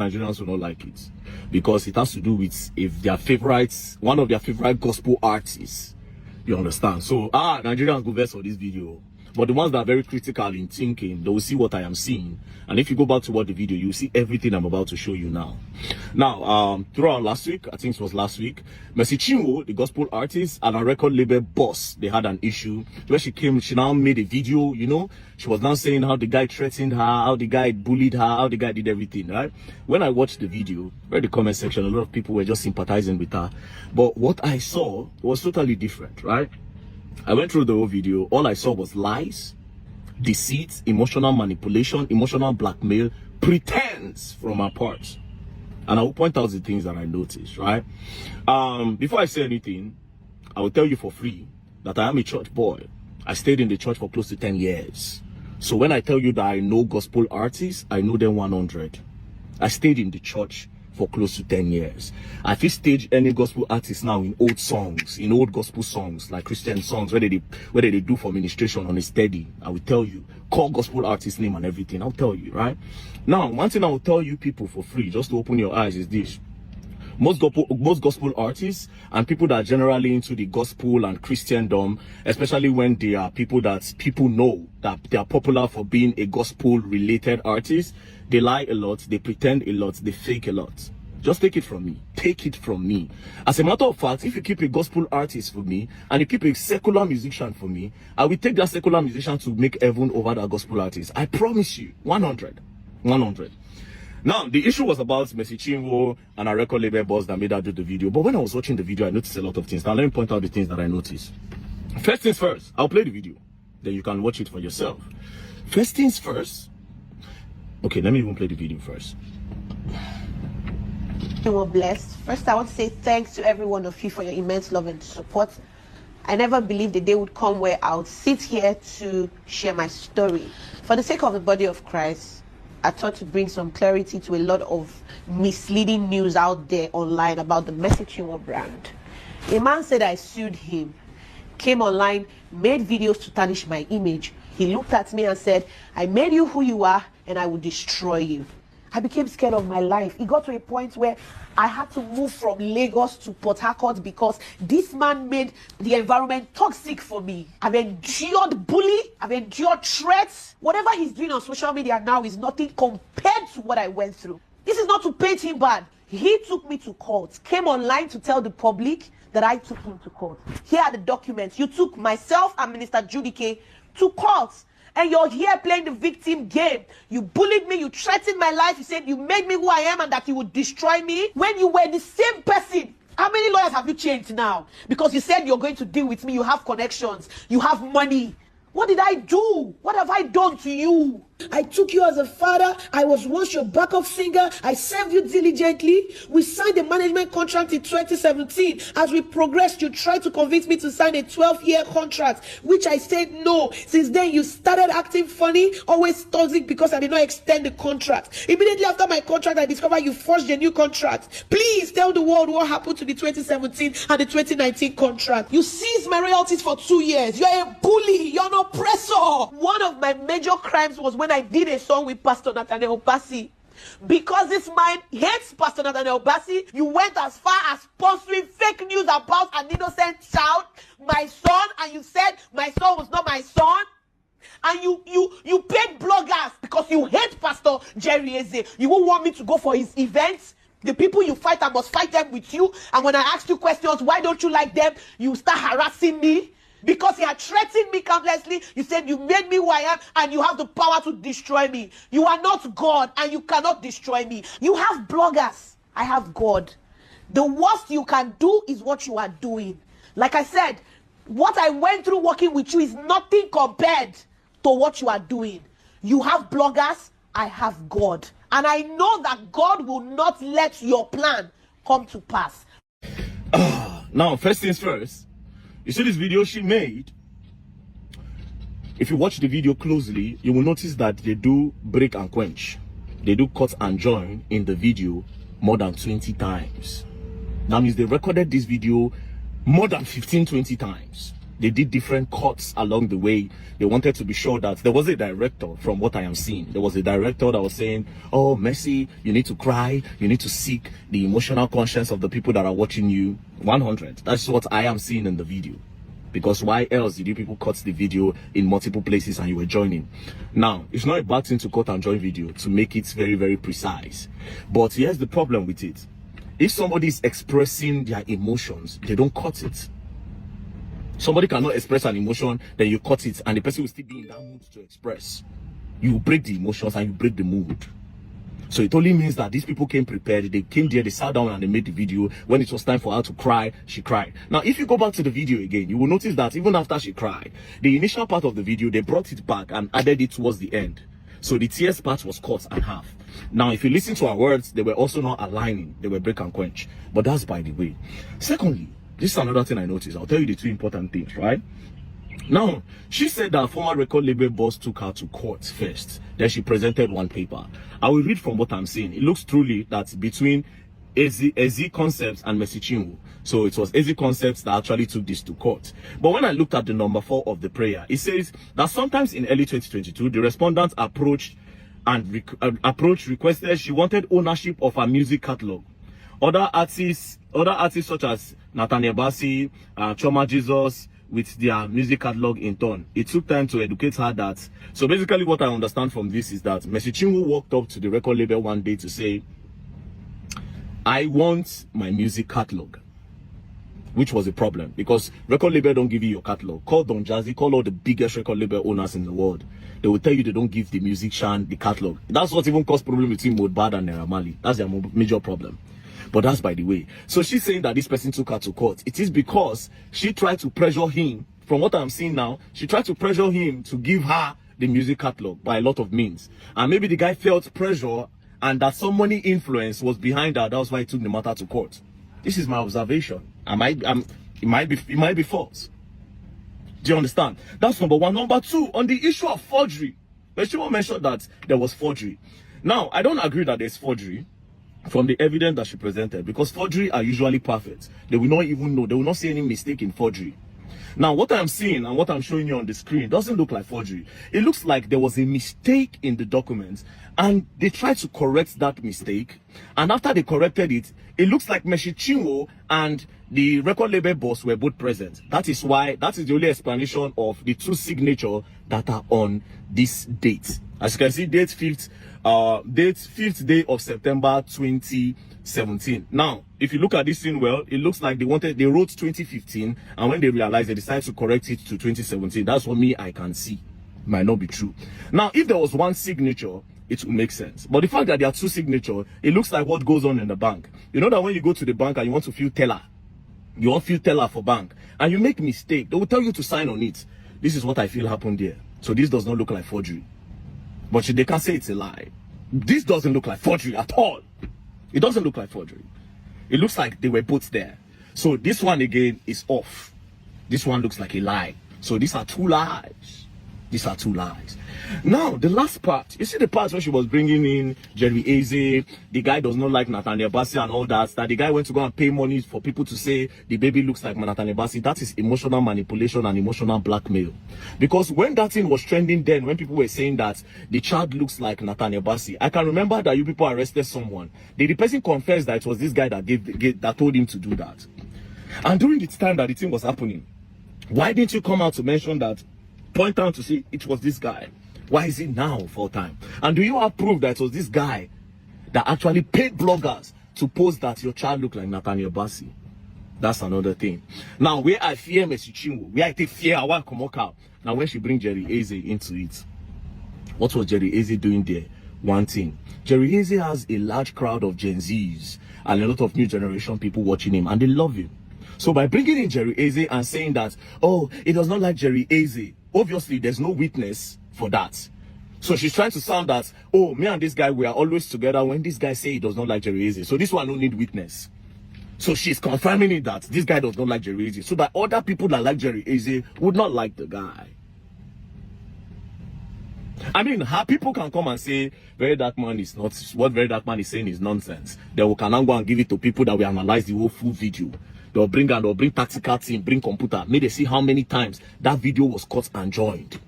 Nigerians will not like it because it has to do with if their favorites, one of their favorite gospel artists. You understand? So Nigerians go best for this video. But the ones that are very critical in thinking, they will see what I am seeing. And if you go back to watch the video, you see everything I'm about to show you now. Now, throughout last week, I think it was last week, Chinwo, the gospel artist, and a record label boss, they had an issue where she now made a video, you know. She was now saying how the guy threatened her, how the guy bullied her, how the guy did everything, right? When I watched the video, read the comment section, a lot of people were just sympathizing with her. But what I saw was totally different, right? I went through the whole video. All I saw was lies, deceit, emotional manipulation, emotional blackmail, pretense from her part. And I will point out the things that I noticed, right? Before I say anything, I will tell you for free that I am a church boy. I stayed in the church for close to 10 years. So when I tell you that I know gospel artists, I know them 100. I stayed in the church for close to 10 years. I feel stage any gospel artist now in old songs, in old gospel songs, like Christian songs, where they do for ministration on a steady. I will tell you, call gospel artist name and everything. I'll tell you, right? Now, one thing I will tell you people for free, just to open your eyes, is this. Most gospel artists and people that are generally into the gospel and Christendom, especially when they are people that people know that they are popular for being a gospel related artist, they lie a lot, they pretend a lot, they fake a lot. Just take it from me. Take it from me. As a matter of fact, if you keep a gospel artist for me and you keep a secular musician for me, I will take that secular musician to make heaven over that gospel artist. I promise you. 100. 100. Now, the issue was about Chinwo and a record label boss that made her do the video. But when I was watching the video, I noticed a lot of things. Now, let me point out the things that I noticed. First things first, I'll play the video. Then you can watch it for yourself. First things first. Okay, let me even play the video first. You were blessed. First, I want to say thanks to every one of you for your immense love and support. I never believed the day would come where I would sit here to share my story. For the sake of the body of Christ, I thought to bring some clarity to a lot of misleading news out there online about the Chinwo brand. A man said I sued him, came online, made videos to tarnish my image. He looked at me and said, I made you who you are and I will destroy you. I became scared of my life. It got to a point where I had to move from Lagos to Port Harcourt because this man made the environment toxic for me. I've endured bully. I've endured threats. Whatever he's doing on social media now is nothing compared to what I went through. This is not to paint him bad. He took me to court, came online to tell the public that I took him to court. Here are the documents. You took myself and Minister Judy K to court. And you're here playing the victim game. You bullied me, you threatened my life, you said you made me who I am and that you would destroy me. When you were the same person, how many lawyers have you changed now? Because you said you're going to deal with me, you have connections, you have money. What did I do? What have I done to you? I took you as a father. I was once your backup singer. I served you diligently. We signed a management contract in 2017. As we progressed, you tried to convince me to sign a 12-year contract, which I said no. Since then, you started acting funny, always toxic because I did not extend the contract. Immediately after my contract, I discovered you forged a new contract. Please tell the world what happened to the 2017 and the 2019 contract. You seized my royalties for 2 years. You're a bully. You're an oppressor. One of my major crimes was when I did a song with Pastor Nathaniel Bassi. Because this man hates Pastor Nathaniel Bassi, you went as far as sponsoring fake news about an innocent child, my son, and you said my son was not my son. And you paid bloggers because you hate Pastor Jerry Eze. You won't want me to go for his events. The people you fight, I must fight them with you. And when I ask you questions, why don't you like them? You start harassing me. Because you had threatened me countlessly, you said you made me who I am and you have the power to destroy me. You are not God and you cannot destroy me. You have bloggers. I have God. The worst you can do is what you are doing. Like I said, what I went through working with you is nothing compared to what you are doing. You have bloggers, I have God. And I know that God will not let your plan come to pass. Now, first things first. You see this video she made? If you watch the video closely, you will notice that they do break and quench. They do cut and join in the video more than 20 times. That means they recorded this video more than 15, 20 times. They did different cuts along the way. They wanted to be sure that there was a director, from what I am seeing. There was a director that was saying, oh, Mercy, you need to cry. You need to seek the emotional conscience of the people that are watching you. 100. That's what I am seeing in the video. Because why else did you people cut the video in multiple places and you were joining? Now, it's not a bad thing to cut and join video to make it very, very precise. But here's the problem with it. If somebody is expressing their emotions, they don't cut it. Somebody cannot express an emotion, then you cut it, and the person will still be in that mood to express. You break the emotions and you break the mood. So it only means that these people came prepared. They came there, they sat down and they made the video. When it was time for her to cry, she cried. Now, if you go back to the video again, you will notice that even after she cried, the initial part of the video, they brought it back and added it towards the end. So the tears part was cut in half. Now, if you listen to her words, they were also not aligning. They were break and quench. But that's by the way. Secondly, this is another thing I noticed. I'll tell you the two important things, right? Now, she said that former record label boss took her to court first. Then she presented one paper. I will read from what I'm saying. It looks truly that between AZ Concepts and Mercy Chinwo. So it was AZ Concepts that actually took this to court. But when I looked at the number 4 of the prayer, it says that sometimes in early 2022, the respondent approached requested she wanted ownership of her music catalog. Other artists such as Nathaniel Bassey, Choma Jesus, with their music catalog in turn. It took time to educate her that. So basically what I understand from this is that Mercy Chinwo walked up to the record label one day to say, I want my music catalog. Which was a problem because record label don't give you your catalog. Call Don Jazzy, call all the biggest record label owners in the world. They will tell you they don't give the musician the catalog. That's what even caused problem between Modbad and Naira Marley. That's their major problem. But that's by the way. So she's saying that this person took her to court. It is because she tried to pressure him. From what I'm seeing now, she tried to pressure him to give her the music catalog by a lot of means. And maybe the guy felt pressure and that some money influence was behind her. That was why he took the matter to court. This is my observation. It might be false. Do you understand? That's number 1. Number 2, on the issue of forgery. She mentioned that there was forgery. Now, I don't agree that there's forgery from the evidence that she presented because forgery are usually perfect. They will not even know. They will not see any mistake in forgery. Now, what I'm seeing and what I'm showing you on the screen doesn't look like forgery. It looks like there was a mistake in the documents and they tried to correct that mistake. And after they corrected it, it looks like Mercy Chinwo and the record label boss were both present. That is the only explanation of the 2 signatures that are on this date. As you can see, date 5th day of September 2017. Now, if you look at this thing well, it looks like they wrote 2015, and when they realized, they decided to correct it to 2017. That's what I can see. Might not be true. Now, if there was one signature, it would make sense. But the fact that there are 2 signatures, it looks like what goes on in the bank. You know that when you go to the bank and you want to fill teller, you want to fill teller for bank, and you make mistake, they will tell you to sign on it. This is what I feel happened there. So this does not look like forgery. But they can't say it's a lie. This doesn't look like forgery at all. It doesn't look like forgery. It looks like they were both there. So this one again is off. This one looks like a lie. So these are 2 lies. These are 2 lies. Now, the last part. You see the part where she was bringing in Jerry Eze. The guy does not like Nathaniel Bassey and all that. That the guy went to go and pay money for people to say the baby looks like Nathaniel Bassey. That is emotional manipulation and emotional blackmail. Because when that thing was trending then, when people were saying that the child looks like Nathaniel Bassey, I can remember that you people arrested someone. The person confessed that it was this guy that told him to do that. And during the time that the thing was happening, why didn't you come out to mention that? Point out to see it was this guy. Why is it now full time? And do you have proof that it was this guy that actually paid bloggers to post that your child looked like Nathaniel Bassey? That's another thing. Now, where I fear Mercy Chinwo, where I take fear, I want to come out. Now, when she bring Jerry Eze into it, what was Jerry Eze doing there? One thing. Jerry Eze has a large crowd of Gen Zs and a lot of new generation people watching him, and they love him. So by bringing in Jerry Eze and saying that, oh, it does not like Jerry Eze, obviously there's no witness for that. So she's trying to sound that, oh, me and this guy, we are always together when this guy say he does not like Jerry Eze. So this one don't need witness. So she's confirming it that this guy does not like Jerry Eze. So that other people that like Jerry Eze would not like the guy. I mean, how people can come and say Very Dark Man is not, what Very Dark Man is saying is nonsense. Then we can now go and give it to people that will analyze the whole full video. They'll bring tactical team, bring computer. May they see how many times that video was cut and joined.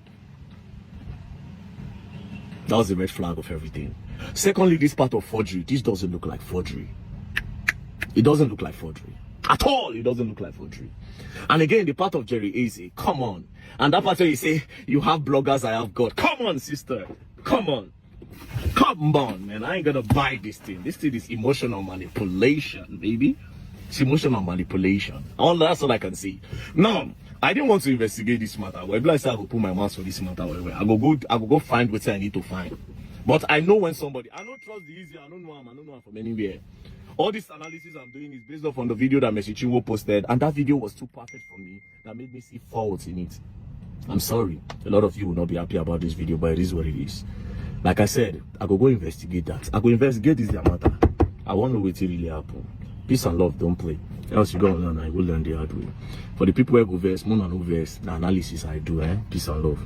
That was the red flag of everything. Secondly, this part of forgery, this doesn't look like forgery. It doesn't look like forgery. At all, it doesn't look like forgery. And again, the part of Jerry Easy, come on. And that part where you say, you have bloggers, I have God. Come on, sister. Come on. Come on, man. I ain't gonna buy this thing. This thing is emotional manipulation, baby. It's emotional manipulation. That's all I can see. Now, I didn't want to investigate this matter. Well, I said I go put my mouth for this matter. I go find what I need to find. But I know when somebody, I don't trust the easy, I don't know him from anywhere. All this analysis I'm doing is based off on the video that Chinwo posted, and that video was too perfect for me. That made me see faults in it. I'm sorry. A lot of you will not be happy about this video, but it is what it is. Like I said, I go investigate that. I go investigate this matter. I want to know what really happened. Peace and love, don't play. Else you go on and I will learn the hard way. For the people who go verse, more than no verse, the analysis I do, Peace and love.